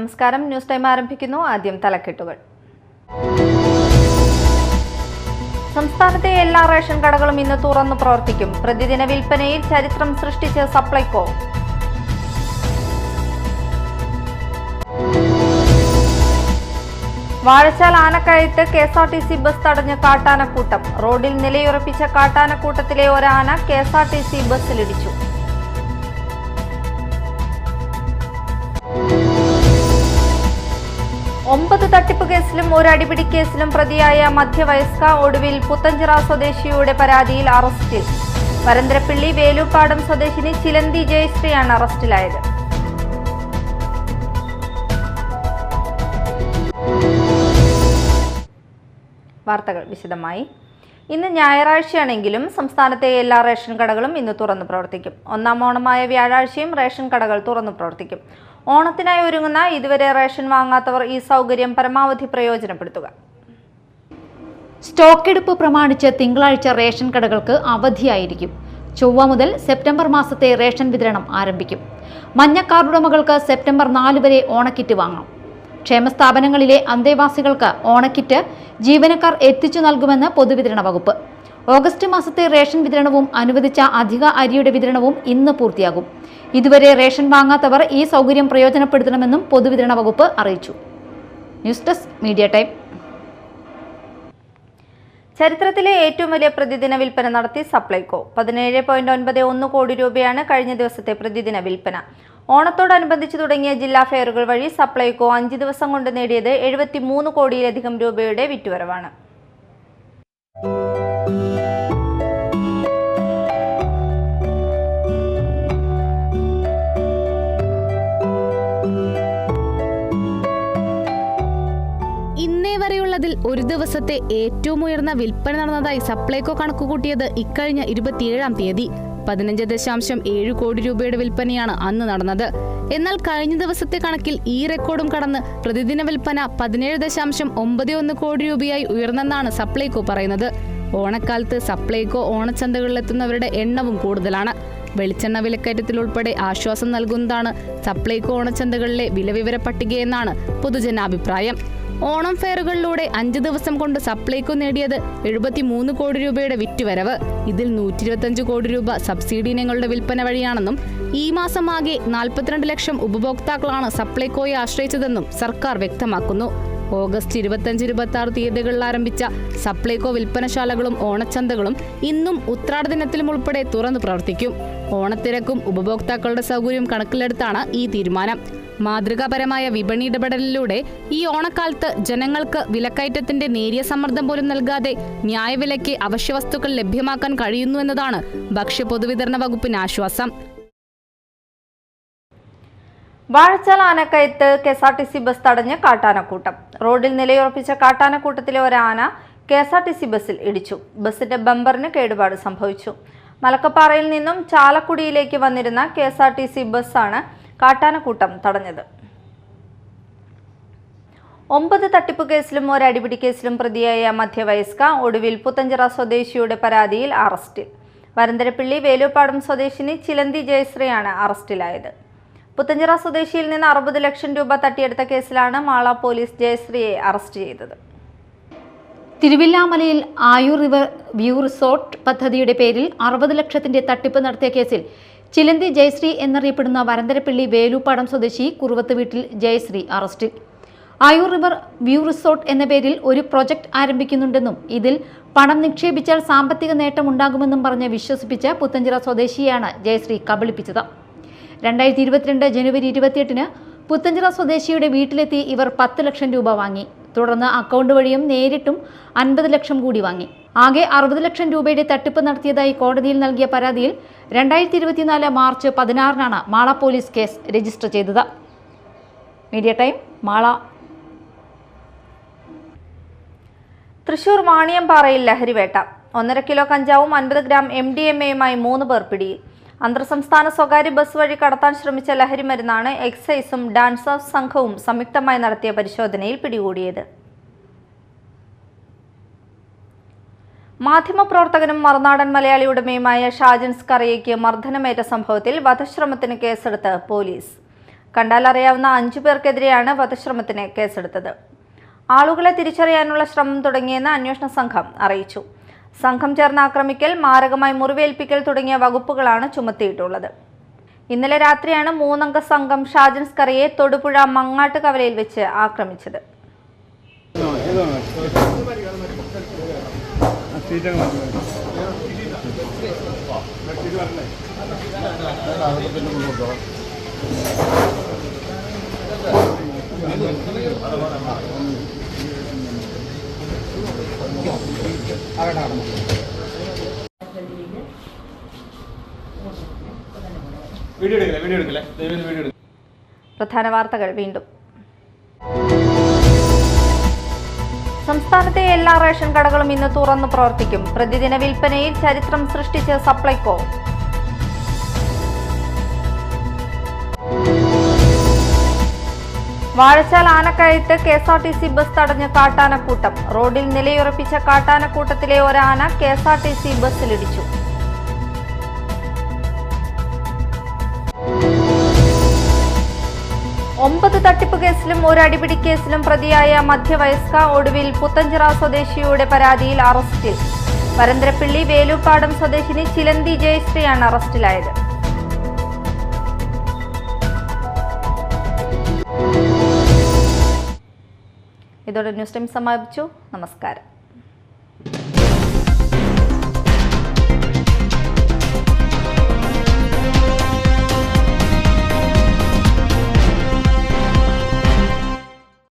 നമസ്കാരം. News time ആരംഭിക്കുന്നു. ആദ്യം തലക്കെട്ടുകൾ. സംസ്ഥാനത്തെ എല്ലാ റേഷൻ കടകളും ഇന്ന് തുറന്നു പ്രവർത്തിക്കും. പ്രതിദിന വിൽപ്പനയിൽ ചരിത്രം സൃഷ്ടിച്ച് സപ്ലൈകോ. വാഴച്ചാൽ ആനക്കയത്ത് KSRTC ബസ് തടഞ്ഞ് കാട്ടാനക്കൂട്ടം. റോഡിൽ നിലയുറപ്പിച്ച കാട്ടാനക്കൂട്ടത്തിലെ ഒരാന KSRTC ബസ്സിലിടിച്ചു. ഒമ്പത് തട്ടിപ്പ് കേസിലും ഒരു അടിപിടി കേസിലും പ്രതിയായ മധ്യവയസ്ക ഒടുവിൽ പുത്തഞ്ചിറ സ്വദേശിയുടെ പരാതിയിൽ അറസ്റ്റിൽ. വരന്തരപ്പിള്ളി വേലൂപ്പാടം സ്വദേശിനി ചിലന്തി ജയശ്രീയാണ് അറസ്റ്റിലായത്. വാർത്തകൾ വിശദമായി. ഇന്ന് ഞായറാഴ്ചയാണെങ്കിലും സംസ്ഥാനത്തെ എല്ലാ റേഷൻ കടകളും ഇന്ന് തുറന്നു പ്രവർത്തിക്കും. ഒന്നാം ഓണമായ വ്യാഴാഴ്ചയും റേഷൻ കടകൾ തുറന്നു പ്രവർത്തിക്കും. ഓണത്തിനായി ഒരുങ്ങുന്ന ഇതുവരെ റേഷൻ വാങ്ങാത്തവർ ഈ സൗകര്യം പരമാവധി പ്രയോജനപ്പെടുത്തുക. സ്റ്റോക്ക് എടുപ്പ് പ്രമാണിച്ച് തിങ്കളാഴ്ച റേഷൻ കടകൾക്ക് അവധിയായിരിക്കും. ചൊവ്വ മുതൽ സെപ്റ്റംബർ മാസത്തെ റേഷൻ വിതരണം ആരംഭിക്കും. മഞ്ഞ കാർഡുടമകൾക്ക് സെപ്റ്റംബർ 4 വരെ ഓണക്കിറ്റ് വാങ്ങാം. ക്ഷേമസ്ഥാപനങ്ങളിലെ അന്തേവാസികൾക്ക് ഓണക്കിറ്റ് ജീവനക്കാർ എത്തിച്ചു നൽകുമെന്ന് പൊതുവിതരണ വകുപ്പ്. ഓഗസ്റ്റ് മാസത്തെ റേഷൻ വിതരണവും അനുവദിച്ച അധിക അരിയുടെ വിതരണവും ഇന്ന് പൂർത്തിയാകും. ഇതുവരെ റേഷൻ വാങ്ങാത്തവർ ഈ സൗകര്യം പ്രയോജനപ്പെടുത്തണമെന്നും പൊതുവിതരണ വകുപ്പ് അറിയിച്ചു. News desk media time. ചരിത്രത്തിലെ ഏറ്റവും വലിയ പ്രതിദിന വിൽപ്പന നടത്തി സപ്ലൈകോ. 17.91 കോടി രൂപയാണ് കഴിഞ്ഞ ദിവസത്തെ പ്രതിദിന വിൽപ്പന. ഓണത്തോടനുബന്ധിച്ച് തുടങ്ങിയ ജില്ലാ ഫെയറുകൾ വഴി സപ്ലൈകോ 5 ദിവസം കൊണ്ട് നേടിയത് 73 കോടിയിലധികം രൂപയുടെ വിറ്റുവരവാണ്. ഇന്നേ വരെയുള്ളതിൽ ഒരു ദിവസത്തെ ഏറ്റവും ഉയർന്ന വിൽപ്പന നടന്നതായി സപ്ലൈകോ കണക്കുകൂട്ടിയത് ഇക്കഴിഞ്ഞ 27-ാം തീയതി 15.7 കോടി രൂപയുടെ വിൽപ്പനയാണ് അന്ന് നടന്നത്. എന്നാൽ കഴിഞ്ഞ ദിവസത്തെ കണക്കിൽ ഈ റെക്കോർഡും കടന്ന് പ്രതിദിന വിൽപ്പന 17.91 കോടി രൂപയായി ഉയർന്നെന്നാണ് സപ്ലൈകോ പറയുന്നത്. ഓണക്കാലത്ത് സപ്ലൈകോ ഓണച്ചന്തകളിലെത്തുന്നവരുടെ എണ്ണവും കൂടുതലാണ്. വെളിച്ചെണ്ണ വിലക്കയറ്റത്തിൽ ഉൾപ്പെടെ ആശ്വാസം നൽകുന്നതാണ് സപ്ലൈകോ ഓണച്ചന്തകളിലെ വിലവിവര പട്ടികയെന്നാണ് പൊതുജനാഭിപ്രായം. ഓണം ഫെയറുകളിലൂടെ 5 ദിവസം കൊണ്ട് സപ്ലൈകോ നേടിയത് 73 കോടി രൂപയുടെ വിറ്റുവരവ്. ഇതിൽ 125 കോടി രൂപ സബ്സിഡി ഇനങ്ങളുടെ വിൽപ്പന വഴിയാണെന്നും ഈ മാസം ആകെ 42 ലക്ഷം ഉപഭോക്താക്കളാണ് സപ്ലൈകോയെ ആശ്രയിച്ചതെന്നും സർക്കാർ വ്യക്തമാക്കുന്നു. ഓഗസ്റ്റ് 25-26 തീയതികളിൽ ആരംഭിച്ച സപ്ലൈകോ വിൽപ്പനശാലകളും ഓണച്ചന്തകളും ഇന്നും ഉത്രാട ദിനത്തിലും ഉൾപ്പെടെ തുറന്നു പ്രവർത്തിക്കും. ഓണത്തിരക്കും ഉപഭോക്താക്കളുടെ സൗകര്യവും കണക്കിലെടുത്താണ് ഈ തീരുമാനം. മാതൃകാപരമായ വിപണി ഇടപെടലിലൂടെ ഈ ഓണക്കാലത്ത് ജനങ്ങൾക്ക് വിലക്കയറ്റത്തിന്റെ നേരിയ സമ്മർദ്ദം പോലും നൽകാതെ ന്യായവിലയ്ക്ക് അവശ്യവസ്തുക്കൾ ലഭ്യമാക്കാൻ കഴിയുന്നു എന്നതാണ് ഭക്ഷ്യ പൊതുവിതരണ വകുപ്പിന് ആശ്വാസം. വാഴച്ചാൽ ആനക്കയത്ത് KSRTC ബസ് തടഞ്ഞ് കാട്ടാനക്കൂട്ടം. റോഡിൽ നിലയുറപ്പിച്ച കാട്ടാനക്കൂട്ടത്തിലെ ഒരാന KSRTC ബസ്സിൽ ഇടിച്ചു. ബസിന്റെ ബമ്പറിന് കേടുപാട് സംഭവിച്ചു. മലക്കപ്പാറയിൽ നിന്നും ചാലക്കുടിയിലേക്ക് വന്നിരുന്ന KSRTC ബസ്സാണ് കാട്ടാനക്കൂട്ടം തടഞ്ഞത്. 9 തട്ടിപ്പ് കേസിലും ഒരു അടിപിടി കേസിലും പ്രതിയായ മധ്യവയസ്ക ഒടുവിൽ പുത്തഞ്ചിറ സ്വദേശിയുടെ പരാതിയിൽ അറസ്റ്റിൽ. വരന്തരപ്പിള്ളി വേലൂപ്പാടം സ്വദേശിനി ചിലന്തി ജയശ്രീയാണ് അറസ്റ്റിലായത്. പുത്തഞ്ചിറ സ്വദേശിയിൽ നിന്ന് 60 ലക്ഷം രൂപ തട്ടിയെടുത്ത കേസിലാണ് മാള പോലീസ് ജയശ്രീയെ അറസ്റ്റ് ചെയ്തത്. തിരുവില്ലാമലയിൽ ആയൂർ റിവർ വ്യൂ റിസോർട്ട് പദ്ധതിയുടെ പേരിൽ 60 ലക്ഷത്തിന്റെ തട്ടിപ്പ് നടത്തിയ കേസിൽ ചിലന്തി ജയശ്രീ എന്നറിയപ്പെടുന്ന വരന്തരപ്പിള്ളി വേലൂപ്പാടം സ്വദേശി കുറുവത്ത് വീട്ടിൽ ജയശ്രീ അറസ്റ്റിൽ. ആയൂർ റിവർ വ്യൂ റിസോർട്ട് എന്ന പേരിൽ ഒരു പ്രൊജക്ട് ആരംഭിക്കുന്നുണ്ടെന്നും ഇതിൽ പണം നിക്ഷേപിച്ചാൽ സാമ്പത്തിക നേട്ടമുണ്ടാകുമെന്നും പറഞ്ഞ് വിശ്വസിപ്പിച്ച് പുത്തഞ്ചിറ സ്വദേശിയെയാണ് ജയശ്രീ കബളിപ്പിച്ചത്. 2022 ജനുവരി 28-ന് പുത്തഞ്ചിറ സ്വദേശിയുടെ വീട്ടിലെത്തി ഇവർ 10 ലക്ഷം രൂപ വാങ്ങി. തുടർന്ന് അക്കൗണ്ട് വഴിയും നേരിട്ടും 50 ലക്ഷം കൂടി വാങ്ങി. ആകെ 60 ലക്ഷം രൂപയുടെ തട്ടിപ്പ് നടത്തിയതായി കോടതിയിൽ നൽകിയ പരാതിയിൽ 2024 മാർച്ച് 16-നാണ് മാള പോലീസ് കേസ് രജിസ്റ്റർ ചെയ്തത്. Media time Mala. തൃശൂർ വാണിയംപാറയിൽ ലഹരിവേട്ട. 1.5 കിലോ കഞ്ചാവും 50 ഗ്രാം MDMA-യുമായി 3 പേർ പിടിയിൽ. അന്തർസംസ്ഥാന സ്വകാര്യ ബസ് വഴി കടത്താൻ ശ്രമിച്ച ലഹരിമരുന്നാണ് എക്സൈസും ഡാൻസേഴ്സ് സംഘവും സംയുക്തമായി നടത്തിയ പരിശോധനയിൽ പിടികൂടിയത്. മാധ്യമപ്രവർത്തകനും മറുനാടൻ മലയാളി ഉടമയുമായ ഷാജൻ സ്കറിയയ്ക്ക് മർദ്ദനമേറ്റ സംഭവത്തിൽ വധശ്രമത്തിന് കേസെടുത്ത് പോലീസ്. കണ്ടാലറിയാവുന്ന 5 പേർക്കെതിരെയാണ് വധശ്രമത്തിന് കേസെടുത്തത്. ആളുകളെ തിരിച്ചറിയാനുള്ള ശ്രമം തുടങ്ങിയെന്ന് അന്വേഷണ സംഘം അറിയിച്ചു. സംഘം ചേർന്ന് ആക്രമിക്കൽ, മാരകമായി മുറിവേൽപ്പിക്കൽ തുടങ്ങിയ വകുപ്പുകളാണ് ചുമത്തിയിട്ടുള്ളത്. ഇന്നലെ രാത്രിയാണ് 3 അംഗ സംഘം ഷാജൻ സ്കറിയെ തൊടുപുഴ മങ്ങാട്ട് കവലയിൽ വെച്ച് ആക്രമിച്ചത്. പ്രധാന വാർത്തകൾ വീണ്ടും. സംസ്ഥാനത്തെ എല്ലാ റേഷൻ കടകളും ഇന്ന് തുറന്നു പ്രവർത്തിക്കും. പ്രതിദിന വിൽപ്പനയിൽ ചരിത്രം സൃഷ്ടിച്ച് സപ്ലൈകോ. വാഴച്ചാൽ ആനക്കയത്ത് KSRTC ബസ് തടഞ്ഞ് കാട്ടാനക്കൂട്ടം. റോഡിൽ നിലയുറപ്പിച്ച കാട്ടാനക്കൂട്ടത്തിലെ ഒരാന KSRTC ബസ്സിലിടിച്ചു. ഒമ്പത് തട്ടിപ്പ് കേസിലും ഒരു അടിപിടി കേസിലും പ്രതിയായ മധ്യവയസ്ക ഒടുവിൽ പുത്തഞ്ചിറ സ്വദേശിയുടെ പരാതിയിൽ അറസ്റ്റിൽ. വരന്തരപ്പിള്ളി വേലൂപ്പാടം സ്വദേശിനി ചിലന്തി ജയശ്രീയാണ് അറസ്റ്റിലായത്. ഇതോടെ ന്യൂസ് ടൈം സമാപിച്ചു. നമസ്കാരം.